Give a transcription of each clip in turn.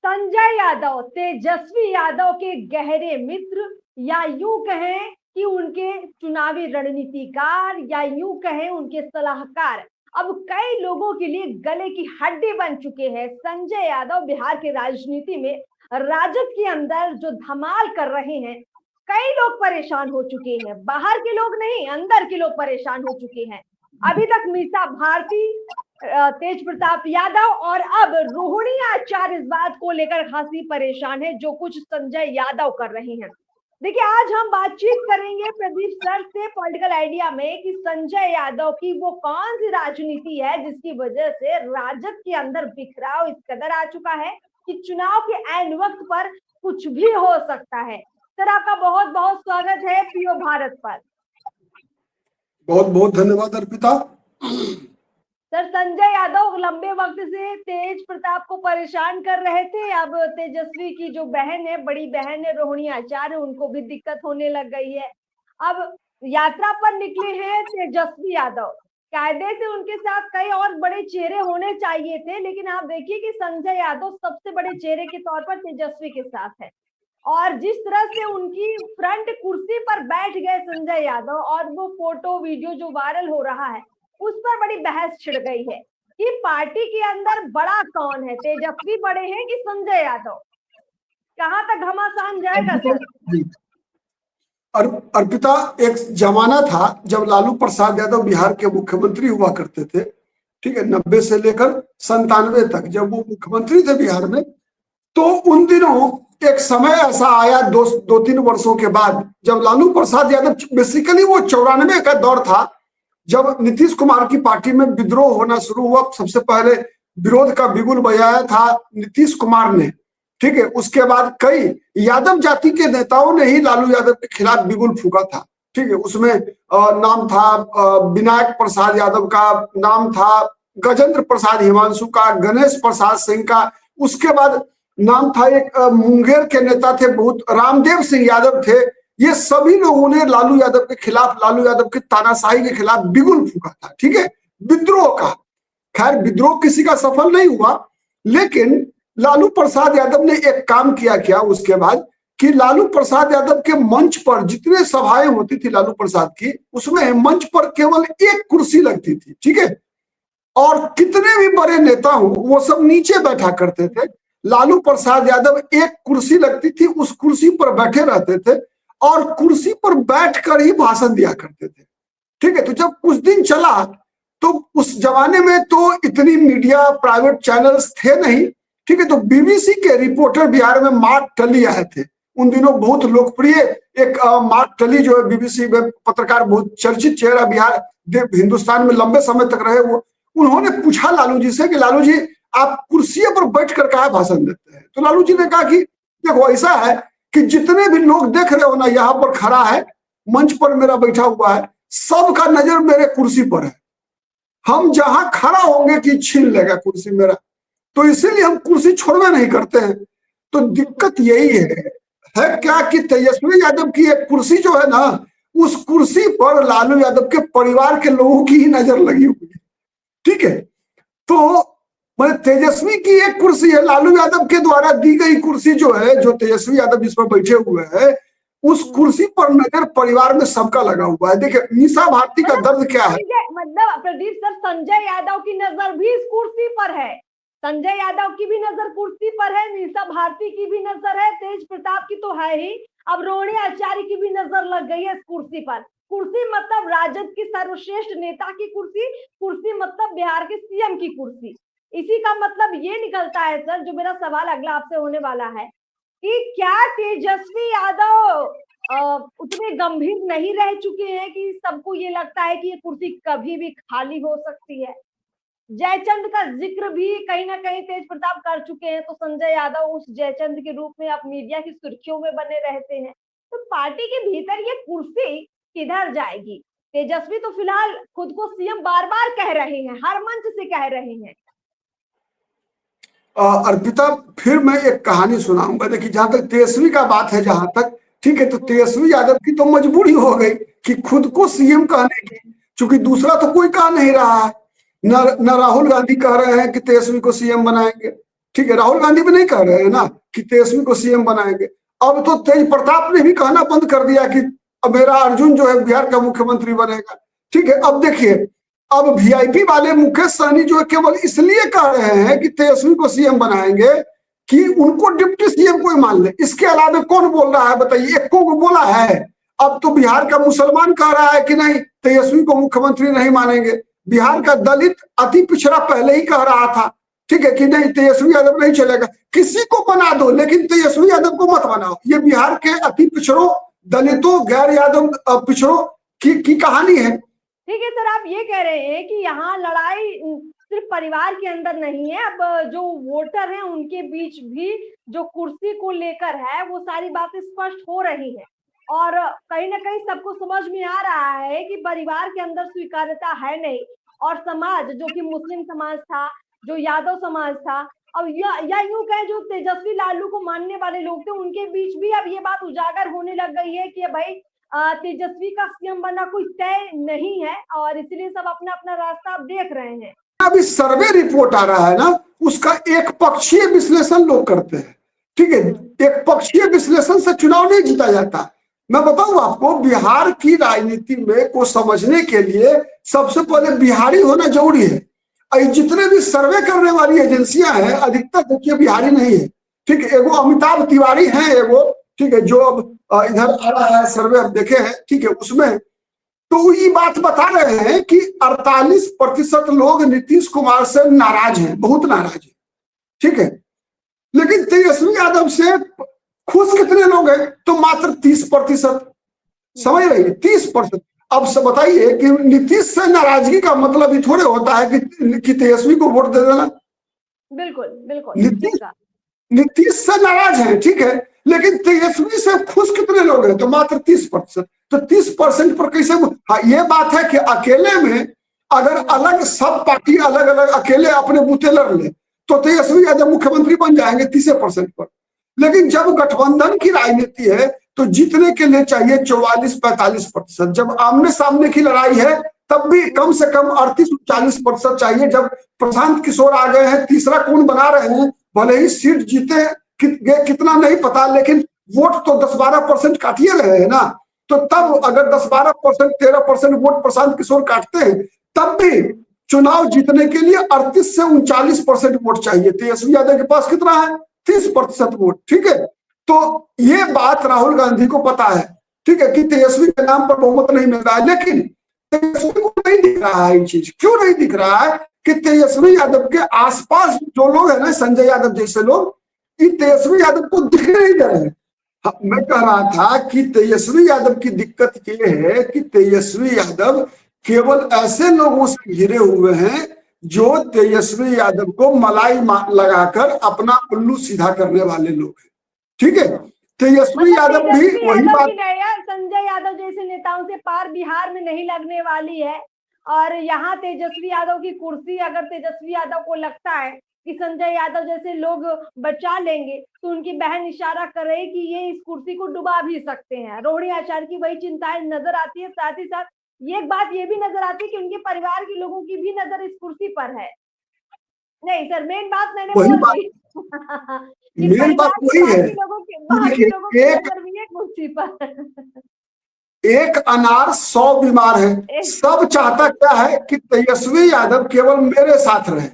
संजय यादव तेजस्वी यादव के गहरे मित्र, या यूं कहें कि उनके चुनावी रणनीतिकार, या यूं कहें उनके सलाहकार, अब कई लोगों के लिए गले की हड्डी बन चुके हैं। संजय यादव बिहार की राजनीति में राजद के अंदर जो धमाल कर रहे हैं, कई लोग परेशान हो चुके हैं। बाहर के लोग नहीं, अंदर के लोग परेशान हो चुके हैं। अभी तक मीसा भारती, तेज प्रताप यादव और अब रोहिणी आचार्य इस बात को लेकर खासी परेशान है जो कुछ संजय यादव कर रहे हैं। देखिए, आज हम बातचीत करेंगे प्रदीप सर से पॉलिटिकल आइडिया में कि संजय यादव की वो कौन सी राजनीति है जिसकी वजह से राजद के अंदर बिखराव इस कदर आ चुका है कि चुनाव के ऐन वक्त पर कुछ भी हो सकता है। सर, आपका बहुत बहुत स्वागत है पीओ भारत पर। बहुत बहुत धन्यवाद अर्पिता। सर, संजय यादव लंबे वक्त से तेज प्रताप को परेशान कर रहे थे। अब तेजस्वी की जो बहन है, बड़ी बहन है रोहिणी आचार्य, उनको भी दिक्कत होने लग गई है। अब यात्रा पर निकले हैं तेजस्वी यादव। कायदे से उनके साथ कई और बड़े चेहरे होने चाहिए थे, लेकिन आप देखिए कि संजय यादव सबसे बड़े चेहरे के तौर पर तेजस्वी के साथ है। और जिस तरह से उनकी फ्रंट कुर्सी पर बैठ गए संजय यादव, और वो फोटो वीडियो जो वायरल हो रहा है, उस पर बड़ी बहस छिड़ गई है कि पार्टी के अंदर बड़ा कौन है, तेजस्वी बड़े हैं कि संजय यादव? कहां तक घमासान जाएगा सर? अर्पिता, एक जमाना था जब लालू प्रसाद यादव बिहार के मुख्यमंत्री हुआ करते थे, ठीक है, 90 से लेकर 97 तक जब वो मुख्यमंत्री थे बिहार में, तो उन दिनों एक समय ऐसा आया दो तीन वर्षों के बाद, जब लालू प्रसाद यादव, बेसिकली वो 94 का दौर था जब नीतीश कुमार की पार्टी में विद्रोह होना शुरू हुआ। सबसे पहले विरोध का बिगुल बजाया था नीतीश कुमार ने, ठीक है। उसके बाद कई यादव जाति के नेताओं ने ही लालू यादव के खिलाफ बिगुल फूका था, ठीक है। उसमें नाम था विनायक प्रसाद यादव का, नाम था गजेंद्र प्रसाद हिमांशु का, गणेश प्रसाद सिंह का। उसके बाद नाम था एक मुंगेर के नेता थे, बहुत रामदेव सिंह यादव थे। ये सभी लोगों ने लालू यादव के खिलाफ, लालू यादव की तानाशाही के खिलाफ बिगुल फूका था, ठीक है, विद्रोह का। खैर, विद्रोह किसी का सफल नहीं हुआ, लेकिन लालू प्रसाद यादव ने एक काम किया उसके बाद कि लालू प्रसाद यादव के मंच पर जितने सभाएं होती थी लालू प्रसाद की, उसमें मंच पर केवल एक कुर्सी लगती थी, ठीक है। और कितने भी बड़े नेता हो वो सब नीचे बैठा करते थे। लालू प्रसाद यादव एक कुर्सी लगती थी, उस कुर्सी पर बैठे रहते थे और कुर्सी पर बैठकर ही भाषण दिया करते थे, ठीक है। तो जब कुछ दिन चला तो उस जमाने में तो इतनी मीडिया, प्राइवेट चैनल्स थे नहीं, ठीक है। तो बीबीसी के रिपोर्टर बिहार में मार्क टली आए थे। उन दिनों बहुत लोकप्रिय एक मार्क टली जो है बीबीसी में पत्रकार, बहुत चर्चित चेहरा बिहार हिंदुस्तान में लंबे समय तक रहे। वो उन्होंने पूछा लालू जी से कि लालू जी, आप कुर्सियों पर बैठकर कहा भाषण देते हैं? तो लालू जी ने कहा कि देखो, ऐसा है कि जितने भी लोग देख रहे हो ना, यहाँ पर खड़ा है, मंच पर मेरा बैठा हुआ है, सबका नजर मेरे कुर्सी पर है। हम जहां खड़ा होंगे कि छीन लेगा कुर्सी मेरा, तो इसीलिए हम कुर्सी छोड़ना नहीं करते हैं। तो दिक्कत यही है क्या कि तेजस्वी यादव की एक कुर्सी जो है ना, उस कुर्सी पर लालू यादव के परिवार के लोगों की ही नजर लगी हुई है, ठीक है। तो तेजस्वी की एक कुर्सी है, लालू यादव के द्वारा दी गई कुर्सी जो है, जो तेजस्वी यादव जिस पर बैठे हुए हैं, उस कुर्सी पर नजर परिवार में सबका लगा हुआ है। देखिए मीसा भारती का दर्द क्या है। मतलब प्रदीप सर, संजय यादव की नजर भी इस कुर्सी पर है, संजय यादव की भी नजर कुर्सी पर है, मीसा भारती की भी नजर है, तेज प्रताप की तो है ही, अब रोहिणी आचार्य की भी नजर लग गई है इस कुर्सी पर। कुर्सी मतलब राजद की सर्वश्रेष्ठ नेता की कुर्सी, कुर्सी मतलब बिहार के सीएम की कुर्सी। इसी का मतलब ये निकलता है सर, जो मेरा सवाल अगला आपसे होने वाला है, कि क्या तेजस्वी यादव उतने गंभीर नहीं रह चुके हैं कि सबको ये लगता है कि ये कुर्सी कभी भी खाली हो सकती है? जयचंद का जिक्र भी कहीं ना कहीं तेज प्रताप कर चुके हैं, तो संजय यादव उस जयचंद के रूप में अब मीडिया की सुर्खियों में बने रहते हैं। तो पार्टी के भीतर ये कुर्सी किधर जाएगी? तेजस्वी तो फिलहाल खुद को सीएम बार बार कह रहे हैं, हर मंच से कह रहे हैं। अर्पिता, फिर मैं एक कहानी सुनाऊंगा। देखिए, जहां तक तेजस्वी का बात है, जहां तक, ठीक है, तो तेजस्वी यादव की तो मजबूरी हो गई कि खुद को सीएम कहने की, क्योंकि दूसरा तो कोई कह नहीं रहा है। न राहुल गांधी कह रहे हैं कि तेजस्वी को सीएम बनाएंगे, ठीक है, राहुल गांधी भी नहीं कह रहे हैं ना कि तेजस्वी को सीएम बनाएंगे। अब तो तेज प्रताप ने भी कहना बंद कर दिया कि अब मेरा अर्जुन जो है बिहार का मुख्यमंत्री बनेगा। ठीक है, अब देखिए, अब वीआईपी वाले मुकेश सहनी जो है केवल इसलिए कह रहे हैं कि तेजस्वी को सीएम बनाएंगे कि उनको डिप्टी सीएम कोई मान ले। इसके अलावा कौन बोल रहा है बताइए? एक को बोला है? अब तो बिहार का मुसलमान कह रहा है कि नहीं, तेजस्वी को मुख्यमंत्री नहीं मानेंगे। बिहार का दलित अति पिछड़ा पहले ही कह रहा था, ठीक है, कि नहीं तेजस्वी यादव नहीं चलेगा। किसी को बना दो लेकिन तेजस्वी यादव को मत बनाओ। ये बिहार के अति पिछड़ों, दलितों, गैर यादव पिछड़ों की कहानी है। ठीक है सर, आप ये कह रहे हैं कि यहाँ लड़ाई सिर्फ परिवार के अंदर नहीं है, अब जो वोटर हैं उनके बीच भी जो कुर्सी को लेकर है वो सारी बातें स्पष्ट हो रही है, और कहीं ना कहीं सबको समझ में आ रहा है कि परिवार के अंदर स्वीकार्यता है नहीं, और समाज जो कि मुस्लिम समाज था, जो यादव समाज था, अब या यूं कहें जो तेजस्वी लालू को मानने वाले लोग थे, उनके बीच भी अब ये बात उजागर होने लग गई है कि भाई तेजस्वी का सीएम बनना कोई तय नहीं है, और इसलिए सब अपना अपना रास्ता अब देख रहे हैं। अभी सर्वे रिपोर्ट आ रहा है ना, उसका एक पक्षीय विश्लेषण लोग करते हैं। ठीक है, एक पक्षीय विश्लेषण से चुनाव नहीं जीता जाता। मैं बताऊं आपको, बिहार की राजनीति में को समझने के लिए सबसे पहले बिहारी होना जरूरी है। जितने भी सर्वे करने वाली एजेंसियां हैं अधिकतर देखिए बिहारी नहीं है। ठीक है, एगो अमिताभ तिवारी है एगो, ठीक है, जो अब इधर आ रहा है सर्वे अब देखे हैं, ठीक है, उसमें तो ये बात बता रहे हैं कि 48% लोग नीतीश कुमार से नाराज हैं, बहुत नाराज हैं। ठीक है, लेकिन तेजस्वी यादव से खुश कितने लोग हैं? तो मात्र 30%। समझ रही है, 30%। अब से बताइए कि नीतीश से नाराजगी का मतलब ये थोड़े होता है कि तेजस्वी को वोट दे देना। बिल्कुल बिल्कुल, नीतीश से नाराज है, ठीक है, लेकिन तेजस्वी से खुश कितने लोग हैं? तो मात्र 30%। तो 30% पर कैसे? हाँ, ये बात है कि अकेले में अगर अलग सब पार्टी अलग अलग अकेले अपने बूते लड़ ले तो तेजस्वी यादव मुख्यमंत्री बन जाएंगे 30% पर। लेकिन जब गठबंधन की राजनीति है तो जीतने के लिए चाहिए 44-45%। जब आमने सामने की लड़ाई है तब भी कम से कम 38-40% चाहिए। जब प्रशांत किशोर आ गए हैं, तीसरा कौन बना रहे हैं, भले ही सीट जीते कितना नहीं पता, लेकिन वोट तो 10-12% काटिए रहे हैं ना। तो तब अगर 10-12%, 13% वोट प्रशांत किशोर काटते हैं तब भी चुनाव जीतने के लिए 38 से 39% वोट चाहिए। तेजस्वी यादव के पास कितना है? 30% वोट। ठीक है, तो ये बात राहुल गांधी को पता है, ठीक है, कि तेजस्वी के नाम पर बहुमत नहीं मिल रहा है। लेकिन तेजस्वी को नहीं दिख रहा है ये चीज। क्यों नहीं दिख रहा है? कि तेजस्वी यादव के आसपास जो लोग हैं ना, संजय यादव जैसे लोग, ये तेजस्वी यादव को दिखने नहीं दे रहे हैं। मैं कह रहा था कि तेजस्वी यादव की दिक्कत ये है कि तेजस्वी यादव केवल ऐसे लोगों से घिरे हुए हैं जो तेजस्वी यादव को मलाई लगाकर अपना उल्लू सीधा करने वाले लोग हैं। ठीक है, तेजस्वी यादव भी वही बात, संजय यादव जैसे नेताओं से पार बिहार में नहीं लगने वाली है। और यहाँ तेजस्वी यादव की कुर्सी, अगर तेजस्वी यादव को लगता है कि संजय यादव जैसे लोग बचा लेंगे तो उनकी बहन इशारा कर रही कि ये इस कुर्सी को डुबा भी सकते हैं। रोहिणी आचार्य की वही चिंताएं नजर आती है। साथ ही साथ ये बात ये भी नजर आती है कि उनके परिवार के लोगों की भी नजर इस कुर्सी पर है। नहीं सर, मेन बात मैंने बोल दी। मेन बात वही है। बाकी लोगों की नजर भी है कुर्सी पर। एक अनार 100 बीमार है। सब चाहता क्या है कि तेजस्वी यादव केवल मेरे साथ रहे,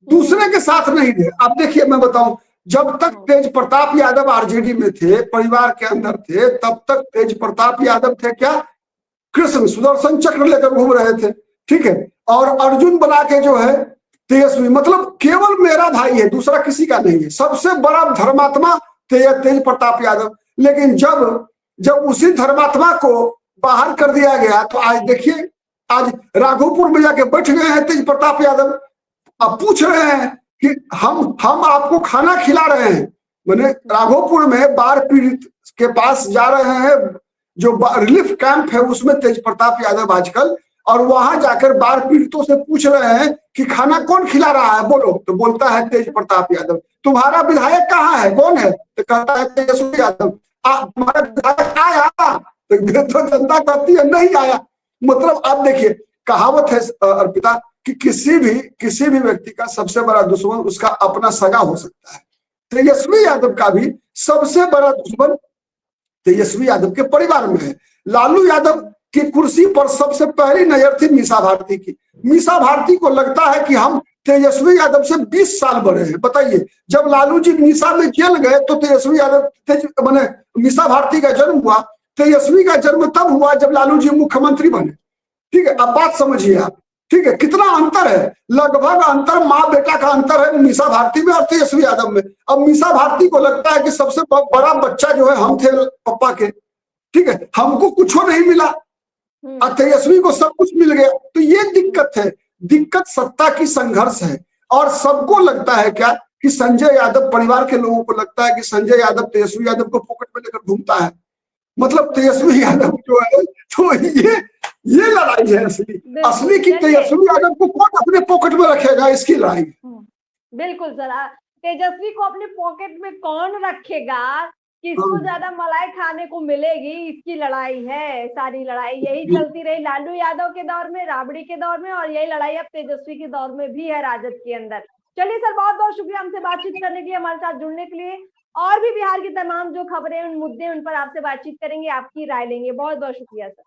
दूसरे के साथ नहीं रहे। अब देखिए, मैं बताऊं, जब तक तेज प्रताप यादव आरजेडी में थे, परिवार के अंदर थे, तब तक तेज प्रताप यादव थे क्या? कृष्ण सुदर्शन चक्र लेकर घूम रहे थे। ठीक है, और अर्जुन बना के जो है तेजस्वी, मतलब केवल मेरा भाई है, दूसरा किसी का नहीं है। सबसे बड़ा धर्मात्मा तेज प्रताप यादव। लेकिन जब उसी धर्मात्मा को बाहर कर दिया गया तो आज देखिए, आज राघोपुर में जाके बैठ गए हैं तेज प्रताप यादव। अब पूछ रहे हैं कि हम आपको खाना खिला रहे हैं। मैंने राघोपुर में बाढ़ पीड़ित के पास जा रहे हैं, जो रिलीफ कैंप है उसमें तेज प्रताप यादव आजकल, और वहां जाकर बाढ़ पीड़ितों से पूछ रहे हैं कि खाना कौन खिला रहा है, बोलो। तो बोलता है तेज प्रताप यादव। तुम्हारा विधायक कहाँ है, कौन है? तो कहता है तेजस्वी यादव। तुम्हारा विधायक आया? तो जनता कहती है नहीं आया। मतलब आप देखिए, कहावत है अर्पिता कि किसी भी व्यक्ति का सबसे बड़ा दुश्मन उसका अपना सगा हो सकता है। तेजस्वी यादव का भी सबसे बड़ा दुश्मन तेजस्वी यादव के परिवार में है। लालू यादव की कुर्सी पर सबसे पहली नजर थी मीसा भारती की। मीसा भारती को लगता है कि हम तेजस्वी यादव से 20 साल बड़े हैं। बताइए, जब लालू जी मीसा में जेल गए तो तेजस्वी यादव मैंने मीसा भारती का जन्म हुआ। तेजस्वी का जन्म तब हुआ जब लालू जी मुख्यमंत्री बने। ठीक है, अब बात समझिए आप। ठीक है, कितना अंतर है, लगभग अंतर माँ बेटा का अंतर है मीसा भारती में और तेजस्वी यादव में। अब मीसा भारती को लगता है कि सबसे बड़ा बच्चा जो है हम थे पापा के। ठीक है, हमको कुछ नहीं मिला और तेजस्वी को सब कुछ मिल गया। तो ये दिक्कत है, दिक्कत सत्ता की संघर्ष है। और सबको लगता है क्या कि संजय यादव, परिवार के लोगों को लगता है कि संजय यादव तेजस्वी यादव को पॉकेट में लेकर घूमता है। मतलब तेजस्वी यादव जो है, तो ये लड़ाई है असली की तेजस्वी यादव को कौन अपने पॉकेट में रखेगा, इसकी लड़ाई। बिल्कुल सर, तेजस्वी को अपने पॉकेट में कौन रखेगा, किसको ज्यादा मलाई खाने को मिलेगी, इसकी लड़ाई है। सारी लड़ाई यही चलती रही लालू यादव के दौर में, राबड़ी के दौर में, और यही लड़ाई अब तेजस्वी के दौर में भी है राजद के अंदर। चलिए सर, बहुत बहुत शुक्रिया हमसे बातचीत करने के लिए, हमारे साथ जुड़ने के लिए। और भी बिहार की तमाम जो खबरें, उन मुद्दे, उन पर आपसे बातचीत करेंगे, आपकी राय लेंगे। बहुत बहुत शुक्रिया सर।